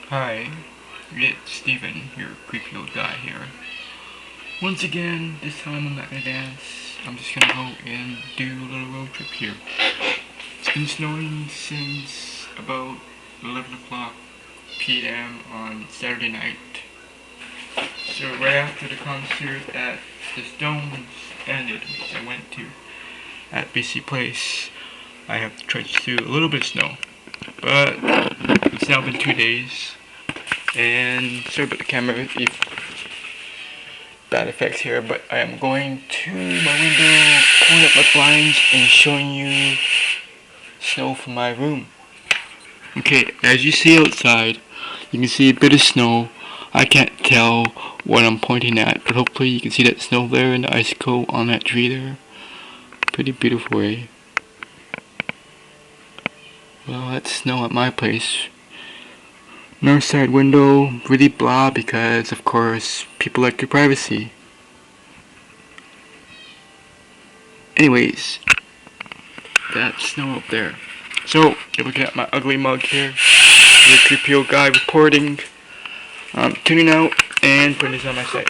Hi, it's Steven, your creepy old guy here. Once again, this time I'm not gonna dance. I'm just gonna go and do a little road trip here. It's been snowing since about 11 o'clock p.m. on Saturday night. So right after the concert at the Stones ended, which I went to at BC Place, I have trudged through a little bit of snow. But it's now been 2 days. And sorry about the camera if bad effects here, but I am going to my window, pulling up my blinds and showing you snow from my room. Okay, as you see outside, you can see a bit of snow. I can't tell what I'm pointing at, but hopefully you can see that snow there and the icicle on that tree there. Pretty beautiful, eh? Well, that's snow at my place. North side window, really blah because, of course, people like your privacy. Anyways, that's snow up there. So, you're looking at my ugly mug here. The creepy old guy reporting. I'm tuning out and putting this on my site.